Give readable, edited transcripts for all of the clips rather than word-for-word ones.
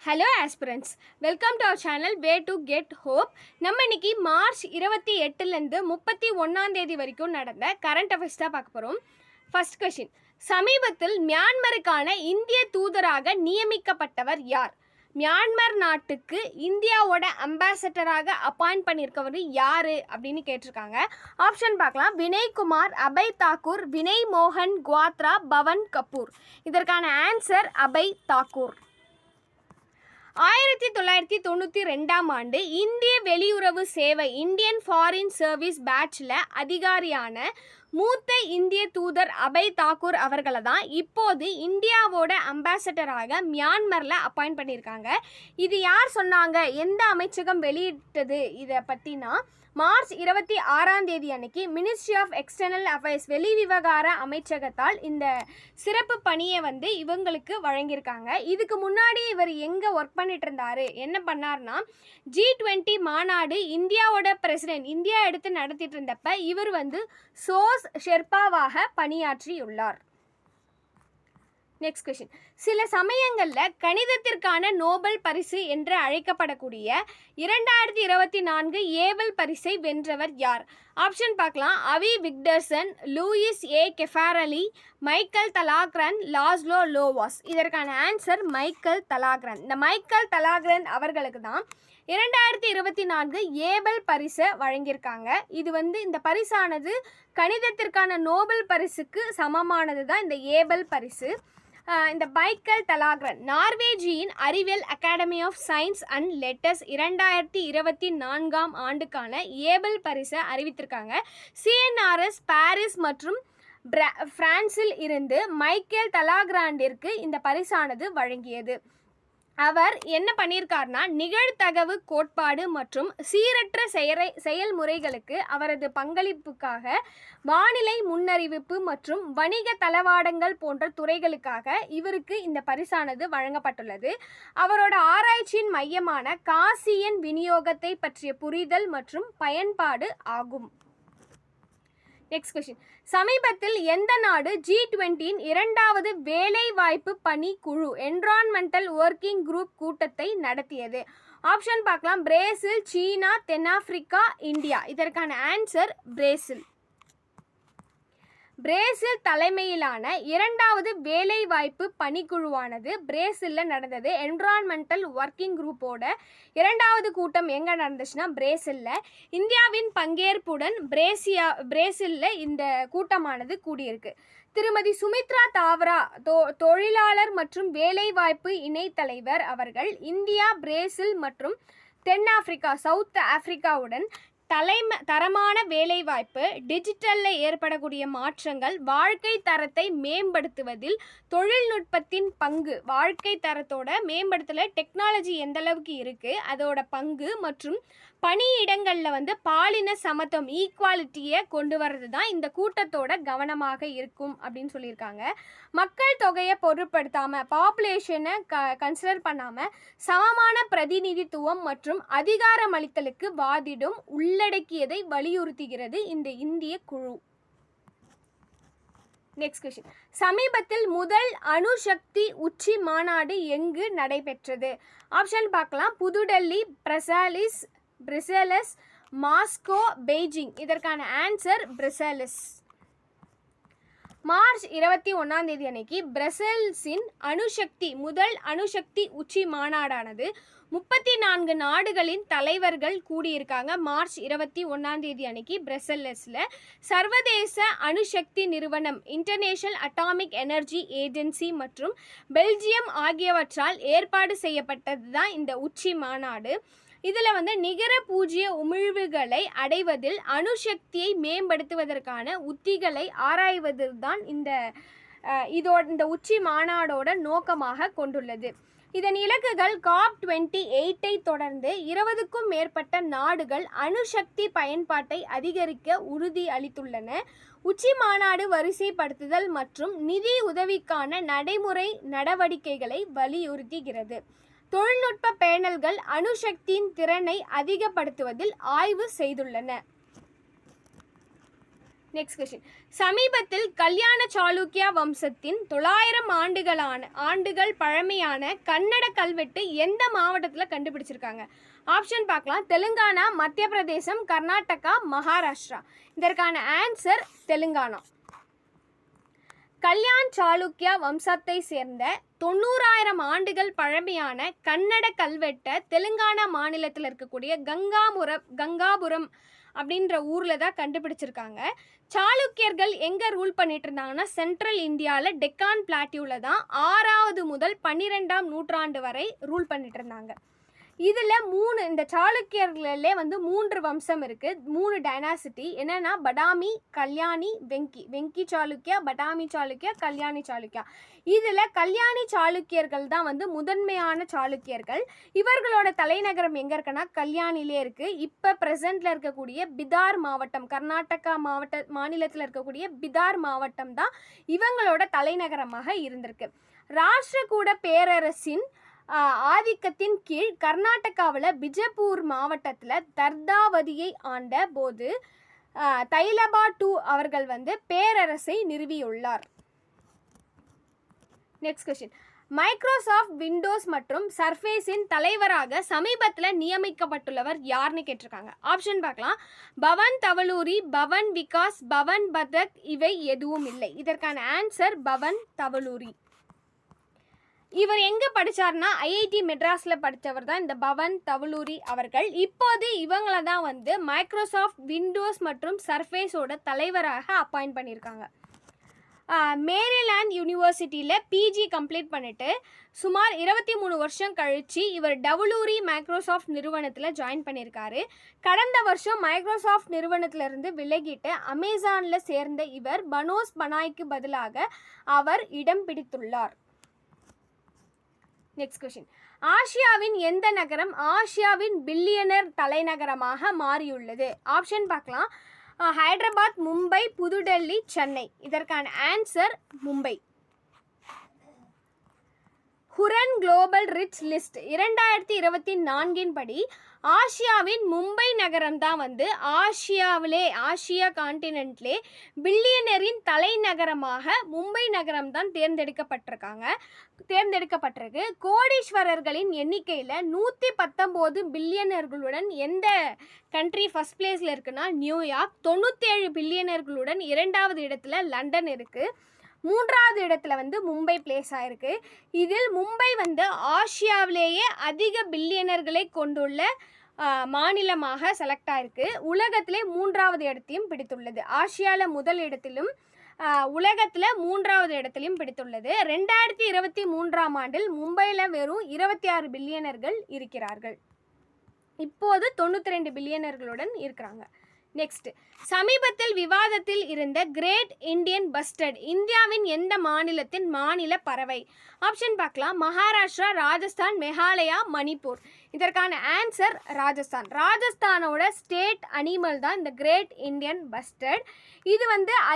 Hello aspirants, welcome to our channel way to get hope. நம்ம இன்னைக்கு March 28லேருந்து 31 வரைக்கும் நடந்த கரண்ட் அஃபேர்ஸ் தான் பார்க்க போகிறோம். ஃபர்ஸ்ட் கொஷின், சமீபத்தில் மியான்மருக்கான இந்திய தூதராக நியமிக்கப்பட்டவர் யார்? மியான்மர் நாட்டுக்கு இந்தியாவோட அம்பாசடராக அப்பாயிண்ட் பண்ணியிருக்கவர் யார் அப்படின்னு கேட்டிருக்காங்க. ஆப்ஷன் பார்க்கலாம். வினய்குமார், அபய் தாக்கூர், வினய் மோகன் குவாத்ரா, பவன் கபூர். இதற்கான ஆன்சர் அபய் தாக்கூர். 1992 இந்திய வெளியுறவு சேவை இந்தியன் ஃபாரின் சர்வீஸ் பேட்சில் அதிகாரியான மூத்த இந்திய தூதர் அபய் தாக்கூர் அவர்களை தான் இப்போது இந்தியாவோட அம்பாசடராக மியான்மரில் அப்பாயிண்ட் பண்ணியிருக்காங்க. இது யார் சொன்னாங்க, எந்த அமைச்சகம் வெளியிட்டது இதை பற்றினா, மார்ச் 26 அன்னைக்கு மினிஸ்ட்ரி ஆஃப் எக்ஸ்டர்னல் அஃபேர்ஸ் வெளிவிவகார அமைச்சகத்தால் இந்த சிறப்பு பணியை இவங்களுக்கு வழங்கியிருக்காங்க. இதுக்கு முன்னாடி இவர் எங்கே ஒர்க் பண்ணிட்டு இருந்தார், என்ன பண்ணார்னா, G20 மாநாடு இந்தியாவோட பிரசிடென்ட் இந்தியா எடுத்து நடத்திட்டு இருந்தப்ப இவர் சோஸ் ஷெர்பாவாக பணியாற்றியுள்ளார். நெக்ஸ்ட் கொஸ்டின், சில சமயங்களில் கணிதத்திற்கான நோபல் பரிசு என்று அழைக்கப்படக்கூடிய 2024 ஏபல் பரிசை வென்றவர் யார்? ஆப்ஷன் பார்க்கலாம். அவி விக்டர்சன், லூயிஸ் ஏ கெஃபாரலி, மைக்கேல் தலாக்ரன், லாஸ்லோ லோவாஸ். இதற்கான ஆன்சர் மைக்கேல் தலாக்ரன். இந்த மைக்கேல் தலாக்ரன் அவர்களுக்கு தான் 2024 ஏபல் பரிசை வழங்கியிருக்காங்க. இது இந்த பரிசானது கணிதத்திற்கான நோபல் பரிசுக்கு சமமானது தான் இந்த ஏபல் பரிசு. இந்த மைக்கேல் தலாக்ரன் நார்வேஜியின் அறிவியல் academy of science and letters 2024 ஆண்டுக்கான ஏபல் பரிசை அறிவித்திருக்காங்க. CNRS பாரிஸ் மற்றும் பிரான்சில் இருந்து மைக்கேல் தலாக்ராண்டிற்கு இந்த பரிசானது வழங்கியது. அவர் என்ன பண்ணியிருக்காருனா, நிகழ்தகவு கோட்பாடு மற்றும் சீரற்ற செயல்முறைகளுக்கு அவரது பங்களிப்புக்காக வானிலை முன்னறிவிப்பு மற்றும் வணிக தளவாடங்கள் போன்ற துறைகளுக்காக இவருக்கு இந்த பரிசானது வழங்கப்பட்டுள்ளது. அவரோட ஆராய்ச்சியின் மையமான காசியன் விநியோகத்தை பற்றிய புரிதல் மற்றும் பயன்பாடு ஆகும். நெக்ஸ்ட் கொஸ்டின், சமீபத்தில் எந்த நாடு G20 இரண்டாவது வேலைவாய்ப்பு பணி குழு என்விரான்மெண்டல் ஒர்க்கிங் குரூப் கூட்டத்தை நடத்தியது? ஆப்ஷன் பார்க்கலாம். பிரேசில், சீனா, தென்னாப்பிரிக்கா, இந்தியா. இதற்கான ஆன்சர் பிரேசில். பிரேசில் தலைமையிலான இரண்டாவது வேலைவாய்ப்பு பணிக்குழுவானது பிரேசிலில் நடந்தது. என்விரான்மெண்டல் ஒர்க்கிங் குரூப்போட இரண்டாவது கூட்டம் எங்கே நடந்துச்சுன்னா பிரேசிலில். இந்தியாவின் பங்கேற்புடன் பிரேசிலில் இந்த கூட்டமானது கூடியிருக்கு. திருமதி சுமித்ரா தாவரா தொழிலாளர் மற்றும் வேலைவாய்ப்பு இணைத்தலைவர் அவர்கள் இந்தியா, பிரேசில் மற்றும் தென்னாப்பிரிக்கா சவுத் ஆப்பிரிக்காவுடன் தரமான வேலைவாய்ப்பு, டிஜிட்டலில் ஏற்படக்கூடிய மாற்றங்கள், வாழ்க்கை தரத்தை மேம்படுத்துவதில் தொழில்நுட்பத்தின் பங்கு, வாழ்க்கை தரத்தோட மேம்படுத்தல டெக்னாலஜி எந்த அளவுக்கு இருக்குது அதோட பங்கு மற்றும் பணியிடங்களில் பாலின சமத்துவம் ஈக்குவாலிட்டியை கொண்டு வர்றது தான் இந்த கூட்டத்தோட கவனமாக இருக்கும் அப்படின்னு சொல்லியிருக்காங்க. மக்கள் தொகையை பொருட்படுத்தாமல், பாப்புலேஷனை கன்சிடர் பண்ணாமல் சமமான பிரதிநிதித்துவம் மற்றும் அதிகாரமளித்தலுக்கு வாதிடும் உள்ளடக்கியதை வலியுறுத்துகிறது இந்த இந்திய குழு. நெக்ஸ்ட் கொஸ்டின், சமீபத்தில் முதல் அணுசக்தி உச்சி மாநாடு எங்கு நடைபெற்றது? ஆப்ஷன் பார்க்கலாம். புதுடெல்லி, பிரசெலஸ், மாஸ்கோ, பெய்ஜிங். இதற்கான ஆன்சர் பிரசெலஸ். மார்ச் 21 அன்னைக்கு பிரசெல்ஸின் முதல் அணுசக்தி உச்சி மாநாடானது 34 நாடுகளின் தலைவர்கள் கூடியிருக்காங்க. மார்ச் 21 அன்னைக்கு பிரசெல்லஸில் சர்வதேச அணுசக்தி நிறுவனம், இன்டர்நேஷனல் அட்டாமிக் எனர்ஜி ஏஜென்சி மற்றும் பெல்ஜியம் ஆகியவற்றால் ஏற்பாடு செய்யப்பட்டது தான் இந்த உச்சி மாநாடு. இதில் நிகர பூஜ்ய உமிழ்வுகளை அடைவதில் அணுசக்தியை மேம்படுத்துவதற்கான உத்திகளை ஆராய்வது தான் இந்த உச்சி மாநாடோட நோக்கமாக கொண்டுள்ளது. இதன் இலக்குகள் COP28 தொடர்ந்து 20க்கும் மேற்பட்ட நாடுகள் அணுசக்தி பயன்பாட்டை அதிகரிக்க உறுதி அளித்துள்ளன. உச்சி மாநாடு வரிசைப்படுத்துதல் மற்றும் நிதி உதவிக்கான நடைமுறை நடவடிக்கைகளை வலியுறுத்துகிறது. தொழில்நுட்ப பேனல்கள் அணுசக்தியின் திறனை அதிகப்படுத்துவதில் ஆய்வு செய்துள்ளன. Next question. சமீபத்தில் கல்யாண சாளுக்கியா வம்சத்தின் 900 ஆண்டுகள் பழமையான கன்னட கல்வெட்டு எந்த மாவட்டத்தில் கண்டுபிடிச்சிருக்காங்க? ஆப்ஷன் பார்க்கலாம். தெலுங்கானா, மத்திய பிரதேசம், கர்நாடகா, மகாராஷ்டிரா. இதற்கான ஆன்சர் தெலுங்கானா. கல்யாண் சாளுக்கியா வம்சத்தை சேர்ந்த 90000 ஆண்டுகள் பழமையான கன்னட கல்வெட்டை தெலுங்கானா மாநிலத்தில் இருக்கக்கூடிய கங்காபுரம் அப்படின்ற ஊரில் தான் கண்டுபிடிச்சிருக்காங்க. சாளுக்கியர்கள் எங்கே ரூல் பண்ணிட்டு இருந்தாங்கன்னா சென்ட்ரல் இந்தியாவில் டெக்கான் பிளாட்டியூவில் தான் 6வது முதல் 12ஆம் நூற்றாண்டு வரை ரூல் பண்ணிட்டு இருந்தாங்க. இதில் இந்த சாளுக்கியர்களே 3 வம்சம் இருக்குது, 3 டைனாசிட்டி. என்னென்னா படாமி, கல்யாணி, வெங்கி சாளுக்கியா, படாமி சாளுக்கியா, கல்யாணி சாளுக்கியா. இதில் கல்யாணி சாளுக்கியர்கள் தான் முதன்மையான சாளுக்கியர்கள். இவர்களோட தலைநகரம் எங்கே இருக்குன்னா கல்யாணிலே இருக்குது. இப்போ ப்ரெசண்டில் இருக்கக்கூடிய பிதார் மாவட்டம், கர்நாடகா மாநிலத்தில் இருக்கக்கூடிய பிதார் மாவட்டம் தான் இவங்களோட தலைநகரமாக இருந்திருக்கு. ராஷ்டிரகூட பேரரசின் ஆதிக்கத்தின் கீழ் கர்நாடகாவில் பிஜப்பூர் மாவட்டத்தில் தர்தாவதியை ஆண்ட போது தைலபா II அவர்கள் பேரரசை நிறுவியுள்ளார். Next question. மைக்ரோசாஃப்ட் விண்டோஸ் மற்றும் சர்ஃபேஸின் தலைவராக சமீபத்தில் நியமிக்கப்பட்டுள்ளவர் யாருன்னு கேட்டிருக்காங்க. ஆப்ஷன் பார்க்கலாம். பவன் தவலூரி, பவன் விகாஸ், பவன் பதக், இவை எதுவும் இல்லை. இதற்கான ஆன்சர் பவன் தவலூரி. இவர் எங்கே படித்தார்னா ஐஐடி மெட்ராஸில் படித்தவர் தான் இந்த பவன் தவலூரி அவர்கள். இப்போது இவங்களை தான் மைக்ரோசாஃப்ட் விண்டோஸ் மற்றும் சர்ஃபேஸோட தலைவராக அப்பாயிண்ட் பண்ணியிருக்காங்க. மேரிலாண்ட் யூனிவர்சிட்டியில் பிஜி கம்ப்ளீட் பண்ணிவிட்டு சுமார் 23 வருஷம் கழித்து இவர் டவலூரி மைக்ரோசாஃப்ட் நிறுவனத்தில் ஜாயின் பண்ணியிருக்காரு. கடந்த வருஷம் மைக்ரோசாஃப்ட் நிறுவனத்திலிருந்து விலகிட்டு அமேசானில் சேர்ந்த இவர் பனோஸ் பனாய்க்கு பதிலாக அவர் இடம் பிடித்துள்ளார். Next question. ஆசியாவின் எந்த நகரம் ஆசியாவின் பில்லியனர் தலைநகரமாக மாறியுள்ளது? ஆப்ஷன் பார்க்கலாம். ஹைதராபாத், மும்பை, புதுடெல்லி, சென்னை. இதற்கான answer Mumbai. Hurun global rich list 2024 படி ஆசியாவின் மும்பை நகரம் தான் ஆசியா கான்டினென்ட்லே பில்லியனரின் தலைநகரமாக மும்பை நகரம் தான் தேர்ந்தெடுக்கப்பட்டிருக்கு. கோடீஸ்வரர்களின் எண்ணிக்கையில் 119 பில்லியனர்களுடன் எந்த கண்ட்ரி ஃபர்ஸ்ட் பிளேஸில் இருக்குன்னா நியூயார்க். 97 பில்லியனர்களுடன் 2வது இடத்துல லண்டன் இருக்குது. 3வது இடத்துல மும்பை பிளேஸ் ஆயிருக்கு. இதில் மும்பை ஆசியாவிலேயே அதிக பில்லியனர்களை கொண்டுள்ள மாநிலமாக செலக்ட் ஆயிருக்கு. உலகத்திலே 3வது இடத்தையும் பிடித்துள்ளது. ஆசியாவில் முதல் இடத்திலும் உலகத்தில் 3வது இடத்திலையும் பிடித்துள்ளது. 2023ஆம் ஆண்டில் மும்பையில் வெறும் 26 பில்லியனர்கள் இருக்கிறார்கள். இப்போது 92 பில்லியனர்களுடன் இருக்கிறாங்க. நெக்ஸ்ட். சமீபத்தில் விவாதத்தில் இருந்த கிரேட் இந்தியன் பஸ்டர்ட் இந்தியாவின் எந்த மாநிலத்தின் மாநில பறவை? ஆப்ஷன் பார்க்கலாம். மகாராஷ்டிரா, ராஜஸ்தான், மேகாலயா, மணிப்பூர். இதற்கான ஆன்சர் ராஜஸ்தான். ராஜஸ்தானோட ஸ்டேட் அனிமல் தான் இந்த கிரேட் இந்தியன் பஸ்டர்ட். இது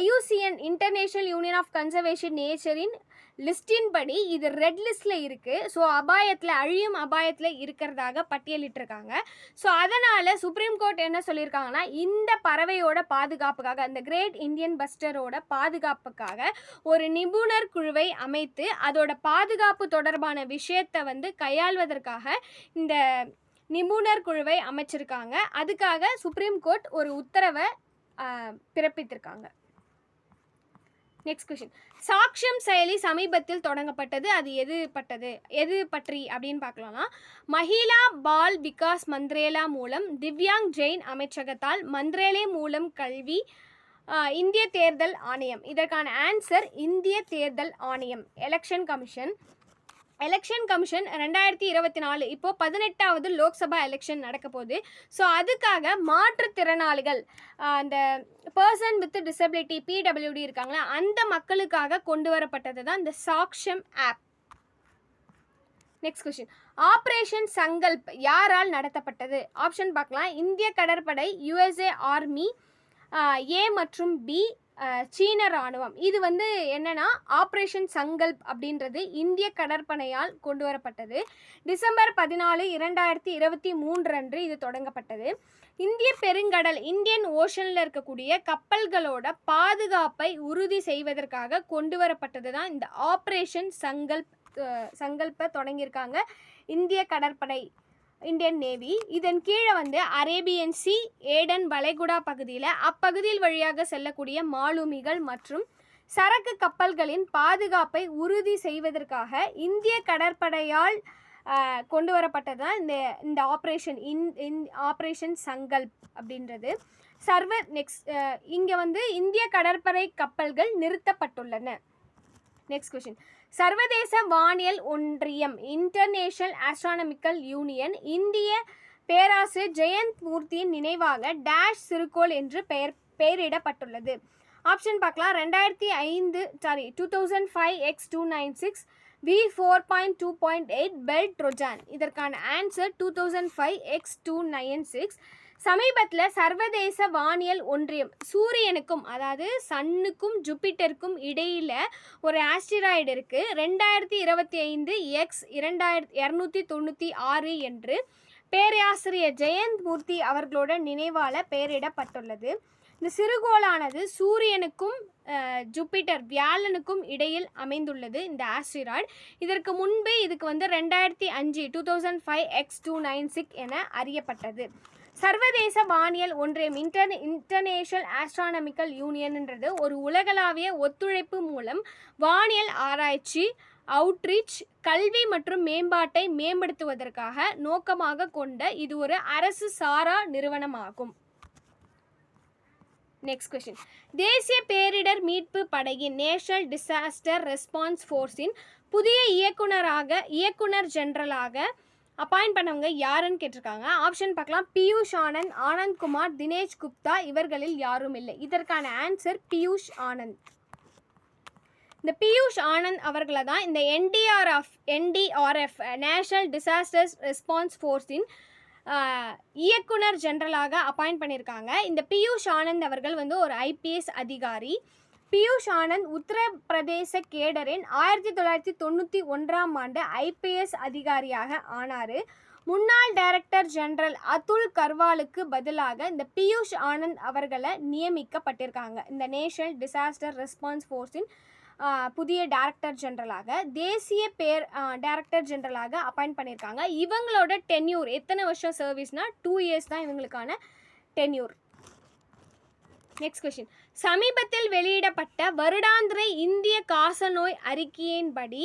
IUCN international union of conservation நேச்சரின் லிஸ்டின் படி இது ரெட் லிஸ்ட்டில் இருக்குது. ஸோ அழியும் அபாயத்தில் இருக்கிறதாக பட்டியலிட்டிருக்காங்க. ஸோ அதனால் சுப்ரீம் கோர்ட் என்ன சொல்லியிருக்காங்கன்னா இந்த பறவையோட பாதுகாப்புக்காக அந்த கிரேட் இந்தியன் பஸ்டரோட பாதுகாப்புக்காக ஒரு நிபுணர் குழுவை அமைத்து அதோட பாதுகாப்பு தொடர்பான விஷயத்தை கையாள்வதற்காக இந்த நிபுணர் குழுவை அமைச்சிருக்காங்க. அதுக்காக சுப்ரீம் கோர்ட் ஒரு உத்தரவை பிறப்பித்திருக்காங்க. Next question. சாக்ஷ்யம் செயலி சமீபத்தில் தொடங்கப்பட்டது. அது எது பற்றி அப்படின்னு பார்க்கலாம்னா மஹிளா பால் விகாஸ் மந்த்ரேலா மூலம், திவ்யாங் ஜெயின் அமைச்சகத்தால், மந்த்ரேலே மூலம் கல்வி, இந்திய தேர்தல் ஆணையம். இதற்கான ஆன்சர் இந்திய தேர்தல் ஆணையம். எலெக்ஷன் கமிஷன் 2024 இப்போது 18வது லோக்சபா எலெக்ஷன் நடக்க போகுது. ஸோ அதுக்காக மாற்றுத்திறனாளிகள், அந்த பர்சன் வித் டிசபிலிட்டி PWD இருக்காங்களா அந்த மக்களுக்காக கொண்டு வரப்பட்டது தான் இந்த Sakshyam app. Next question. Operation Sankalp யாரால் நடத்தப்பட்டது? ஆப்ஷன் பார்க்கலாம். இந்திய கடற்படை, USA ஆர்மி, A மற்றும் B, சீன இராணுவம். இது வந்து என்னன்னா ஆப்ரேஷன் சங்கல்ப் அப்படின்றது இந்திய கடற்படையால் கொண்டு வரப்பட்டது. டிசம்பர் 14, 2023 அன்று இது தொடங்கப்பட்டது. இந்திய பெருங்கடல் இந்தியன் ஓஷனில் இருக்கக்கூடிய கப்பல்களோட பாதுகாப்பை உறுதி செய்வதற்காக கொண்டு வரப்பட்டது தான் இந்த ஆப்ரேஷன் சங்கல்பை தொடங்கியிருக்காங்க இந்திய கடற்படை, இந்தியன் நேவி. இதன் கீழே வந்து அரேபியன் சி, ஏடன் வளைகுடா பகுதியில் அப்பகுதியில் வழியாக செல்லக்கூடிய மாலுமிகள் மற்றும் சரக்கு கப்பல்களின் பாதுகாப்பை உறுதி செய்வதற்காக இந்திய கடற்படையால் கொண்டு வரப்பட்டது தான் இந்த ஆப்ரேஷன் சங்கல்ப் அப்படின்றது. இங்கே வந்து இந்திய கடற்படை கப்பல்கள் நிறுத்தப்பட்டுள்ளன. Next question. சர்வதேச வானியல் ஒன்றியம் இன்டர்நேஷனல் ஆஸ்ட்ரானமிக்கல் யூனியன் இந்திய பேராசிரியர் ஜெயந்த் மூர்த்தியின் நினைவாக டேஷ் சிறுகோள் என்று பெயரிடப்பட்டுள்ளது. ஆப்ஷன் பார்க்கலாம். 2005 X296 V4.2.8 பெல் ட்ரோஜான். இதற்கான ஆன்சர் 2005 X296. சமீபத்தில் சர்வதேச வானியல் ஒன்றியம் சூரியனுக்கும் அதாவது சன்னுக்கும் ஜூபிட்டருக்கும் இடையில் ஒரு ஆஸ்டிராய்டு இருக்குது 2025 X296 என்று பேராசிரியர் ஜெயந்த் மூர்த்தி அவர்களோட நினைவால் பெயரிடப்பட்டுள்ளது. இந்த சிறுகோளானது சூரியனுக்கும் ஜூபிட்டர் வியாழனுக்கும் இடையில் அமைந்துள்ளது இந்த ஆஸ்டிராய்டு. இதற்கு முன்பு இதுக்கு வந்து 2005 X296 என அறியப்பட்டது. சர்வதேச வானியல் ஒன்றியம் இன்டர்நேஷனல் ஆஸ்ட்ரானமிக்கல் யூனியன்ன்றது ஒரு உலகளாவிய ஒத்துழைப்பு மூலம் வானியல் ஆராய்ச்சி, அவுட்ரீச், கல்வி மற்றும் மேம்பாட்டை மேம்படுத்துவதற்காக நோக்கமாக கொண்ட இது ஒரு அரசு சாரா நிறுவனமாகும். Next question. தேசிய பேரிடர் மீட்பு படையின் நேஷனல் டிசாஸ்டர் ரெஸ்பான்ஸ் ஃபோர்ஸின் புதிய இயக்குனர் ஜெனரலாக அப்பாயிண்ட் பண்ணவங்க யாருன்னு கேட்டிருக்காங்க. ஆப்ஷன் பார்க்கலாம். பியூஷ் ஆனந்த், ஆனந்த் குமார், தினேஷ் குப்தா. இவர்களில் யாரும் இல்லை. இதற்கான ஆன்சர் பியூஷ் ஆனந்த். இந்த பியூஷ் ஆனந்த் அவர்களை தான் இந்த NDRF நேஷனல் டிசாஸ்டர்ஸ் ரெஸ்பான்ஸ் ஃபோர்ஸின் இயக்குனர் ஜெனரலாக அப்பாயிண்ட் பண்ணியிருக்காங்க. இந்த பியூஷ் ஆனந்த் அவர்கள் வந்து ஒரு IPS அதிகாரி. பியூஷ் ஆனந்த் உத்தரப்பிரதேச கேடரின் 1991ஆம் ஆண்டு IPS அதிகாரியாக ஆனார். முன்னாள் டைரக்டர் ஜெனரல் அதுல் கர்வாலுக்கு பதிலாக இந்த பியூஷ் ஆனந்த் அவர்களை நியமிக்கப்பட்டிருக்காங்க. இந்த நேஷனல் டிசாஸ்டர் ரெஸ்பான்ஸ் ஃபோர்ஸின் புதிய டைரக்டர் ஜெனரலாக தேசிய டைரக்டர் ஜெனரலாக அப்பாயிண்ட் பண்ணியிருக்காங்க. இவங்களோட டென்யூர் எத்தனை வருஷம் சர்வீஸ்னால் 2 years தான் இவங்களுக்கான டென்யூர். Next question. சமீபத்தில் வெளியிடப்பட்ட வருடாந்திர இந்திய காசநோய் அறிக்கையின்படி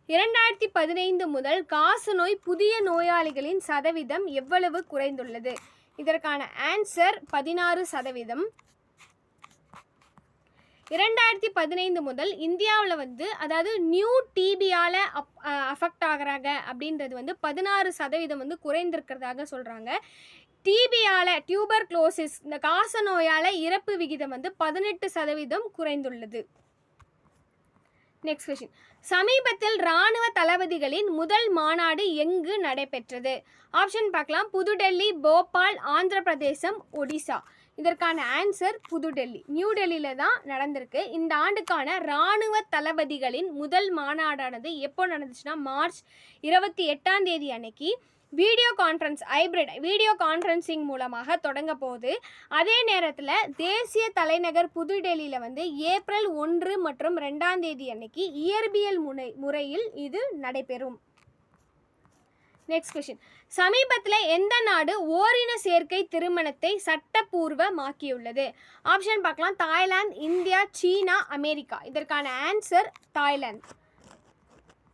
2015 முதல் காசநோய் புதிய நோயாளிகளின் சதவீதம் எவ்வளவு குறைந்துள்ளது? இதற்கான ஆன்சர் 16%. 2015 முதல் இந்தியாவில் வந்து அதாவது நியூ டிபியால் அஃபெக்ட் ஆகிறாங்க அப்படின்றது வந்து 16% வந்து குறைந்திருக்கிறதாக சொல்கிறாங்க. டிபியால் டியூபர்குலோசிஸ் இந்த காச நோயால் இறப்பு விகிதம் வந்து 18% குறைந்துள்ளது. Next question. சமீபத்தில் இராணுவ தளபதிகளின் முதல் மாநாடு எங்கு நடைபெற்றது? ஆப்ஷன் பார்க்கலாம். புதுடெல்லி, போபால், ஆந்திர பிரதேசம், ஒடிசா. இதற்கான ஆன்சர் புதுடெல்லி. நியூ டெல்லியில் தான் நடந்திருக்கு. இந்த ஆண்டுக்கான இராணுவ தளபதிகளின் முதல் மாநாடானது எப்போ நடந்துச்சுன்னா மார்ச் 28 அன்னைக்கு ஹைப்ரிட் வீடியோ கான்ஃபரன்சிங் மூலமாக தொடங்க போகுது. அதே நேரத்தில் தேசிய தலைநகர் புதுடெல்லியில் வந்து ஏப்ரல் 1 மற்றும் 2 அன்னைக்கு இயற்பியல் முறையில் இது நடைபெறும். Next question. சமீபத்தில் எந்த நாடு ஓரின சேர்க்கை திருமணத்தை சட்டப்பூர்வமாக்கியுள்ளது? ஆப்ஷன் பார்க்கலாம். தாய்லாந்து, இந்தியா, சீனா, அமெரிக்கா. இதற்கான ஆன்சர் தாய்லாந்து.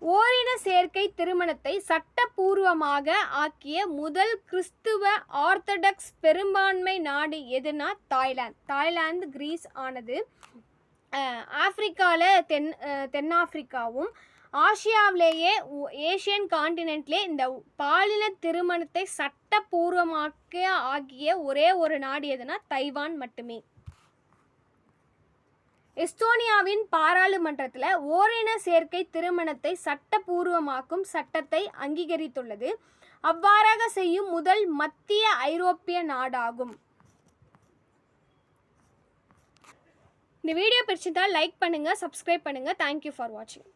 ஓரின சேர்க்கை திருமணத்தை சட்டப்பூர்வமாக ஆக்கிய முதல் கிறிஸ்துவ ஆர்த்தடாக்ஸ் பெரும்பான்மை நாடு எதுனா தாய்லாந்து கிரீஸ் ஆனது. ஆப்பிரிக்காவில் தென்னாப்பிரிக்காவும் ஆசியாவிலேயே ஏஷியன் காண்டினென்ட்லே இந்த பாலின திருமணத்தை சட்டப்பூர்வமாக்க ஆகிய ஒரே ஒரு நாடு எதுனா தைவான் மட்டுமே. எஸ்தோனியாவின் பாராளுமன்றத்தில் ஓரின சேர்க்கை திருமணத்தை சட்டப்பூர்வமாக்கும் சட்டத்தை அங்கீகரித்துள்ளது. அவ்வாறாக செய்யும் முதல் மத்திய ஐரோப்பிய நாடாகும். இந்த வீடியோ பிடிச்சிருந்தா லைக் பண்ணுங்கள், சப்ஸ்கிரைப் பண்ணுங்கள். தேங்க்யூ ஃபார் வாட்சிங்.